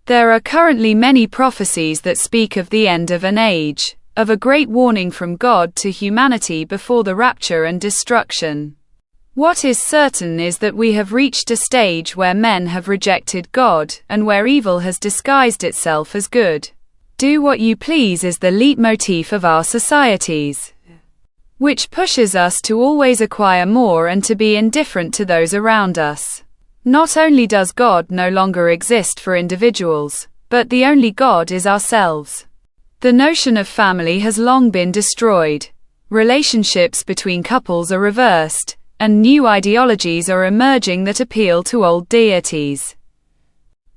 There are currently many prophecies that speak of the end of an age, of a great warning from God to humanity before the rapture and destruction. What is certain is that we have reached a stage where men have rejected God, and where evil has disguised itself as good. Do what you please is the leitmotif of our societies, which pushes us to always acquire more and to be indifferent to those around us. Not only does God no longer exist for individuals, but the only God is ourselves. The notion of family has long been destroyed. Relationships between couples are reversed, and new ideologies are emerging that appeal to old deities,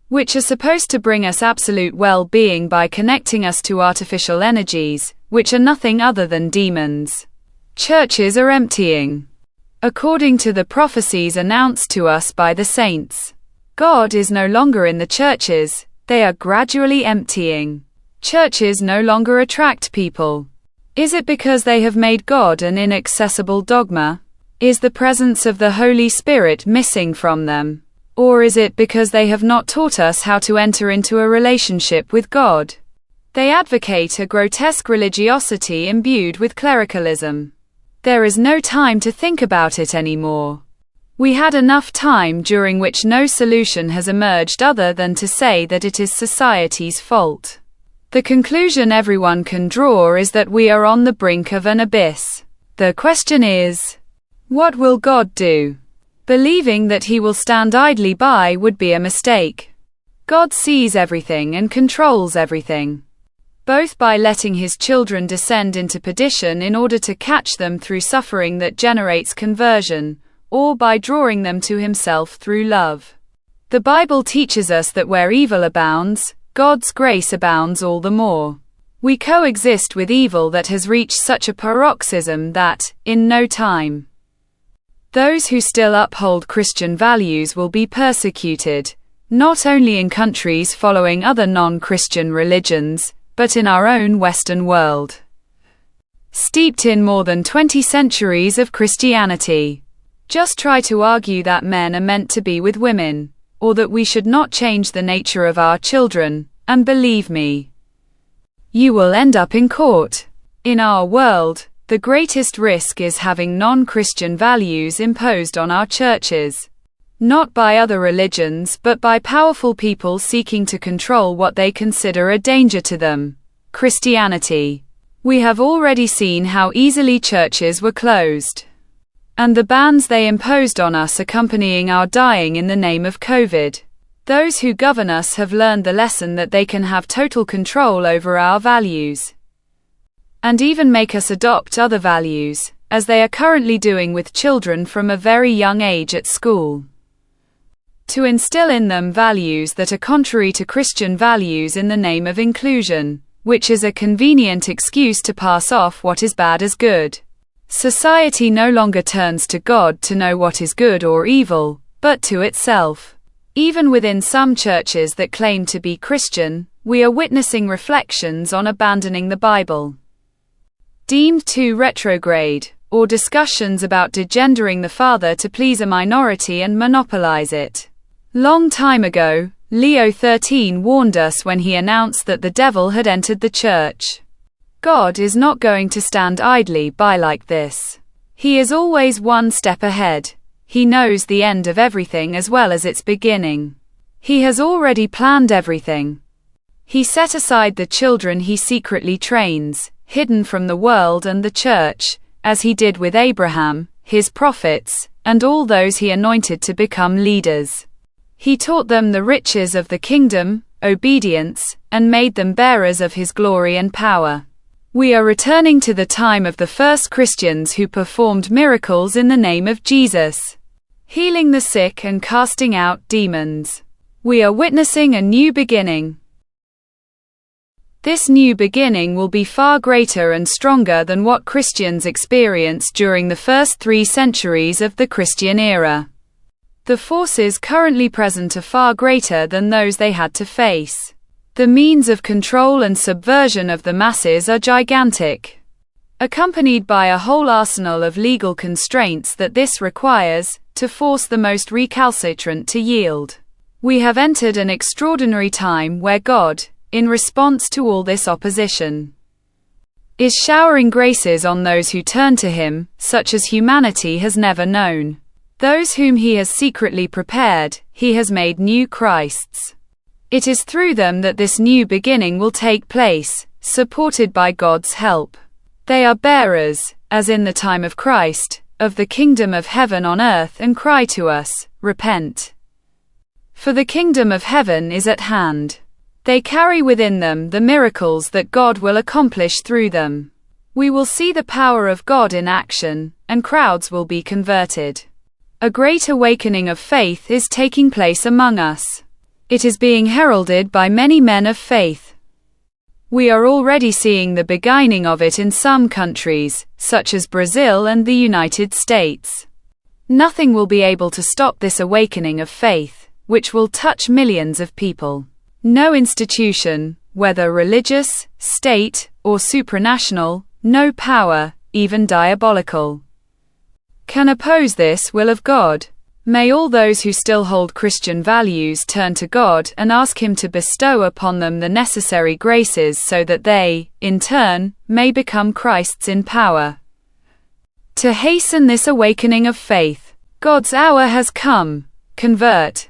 which are supposed to bring us absolute well-being by connecting us to artificial energies, which are nothing other than demons. Churches are emptying. According to the prophecies announced to us by the saints, God is no longer in the churches, they are gradually emptying. Churches no longer attract people. Is it because they have made God an inaccessible dogma? Is the presence of the Holy Spirit missing from them? Or is it because they have not taught us how to enter into a relationship with God? They advocate a grotesque religiosity imbued with clericalism. There is no time to think about it anymore. We had enough time during which no solution has emerged other than to say that it is society's fault. The conclusion everyone can draw is that we are on the brink of an abyss. The question is, what will God do? Believing that he will stand idly by would be a mistake. God sees everything and controls everything, both by letting his children descend into perdition in order to catch them through suffering that generates conversion, or by drawing them to himself through love. The Bible teaches us that where evil abounds, God's grace abounds all the more. We coexist with evil that has reached such a paroxysm that, in no time, those who still uphold Christian values will be persecuted, not only in countries following other non-Christian religions, but in our own Western world, steeped in more than 20 centuries of Christianity. Just try to argue that men are meant to be with women, or that we should not change the nature of our children, and believe me, you will end up in court. In our world, the greatest risk is having non-Christian values imposed on our churches, not by other religions but by powerful people seeking to control what they consider a danger to them, Christianity. We have already seen how easily churches were closed, and the bans they imposed on us accompanying our dying in the name of COVID. Those who govern us have learned the lesson that they can have total control over our values, and even make us adopt other values, as they are currently doing with children from a very young age at school, to instill in them values that are contrary to Christian values in the name of inclusion, which is a convenient excuse to pass off what is bad as good. Society no longer turns to God to know what is good or evil, but to itself. Even within some churches that claim to be Christian, we are witnessing reflections on abandoning the Bible, deemed too retrograde, or discussions about degendering the Father to please a minority and monopolize it. Long time ago, Leo XIII warned us when he announced that the devil had entered the church. God is not going to stand idly by like this. He is always one step ahead. He knows the end of everything as well as its beginning. He has already planned everything. He set aside the children he secretly trains, hidden from the world and the church, as he did with Abraham, his prophets, and all those he anointed to become leaders. He taught them the riches of the kingdom, obedience, and made them bearers of his glory and power. We are returning to the time of the first Christians who performed miracles in the name of Jesus, healing the sick and casting out demons. We are witnessing a new beginning. This new beginning will be far greater and stronger than what Christians experienced during the first 3 centuries of the Christian era. The forces currently present are far greater than those they had to face. The means of control and subversion of the masses are gigantic, accompanied by a whole arsenal of legal constraints that this requires, to force the most recalcitrant to yield. We have entered an extraordinary time where God, in response to all this opposition, is showering graces on those who turn to Him, such as humanity has never known. Those whom He has secretly prepared, He has made new Christs. It is through them that this new beginning will take place, supported by God's help. They are bearers, as in the time of Christ, of the kingdom of heaven on earth and cry to us, "Repent. For the kingdom of heaven is at hand." They carry within them the miracles that God will accomplish through them. We will see the power of God in action, and crowds will be converted. A great awakening of faith is taking place among us. It is being heralded by many men of faith. We are already seeing the beginning of it in some countries, such as Brazil and the United States. Nothing will be able to stop this awakening of faith, which will touch millions of people. No institution, whether religious, state, or supranational, no power, even diabolical, can oppose this will of God. May all those who still hold Christian values turn to God and ask Him to bestow upon them the necessary graces so that they, in turn, may become Christs in power. To hasten this awakening of faith, God's hour has come. Convert.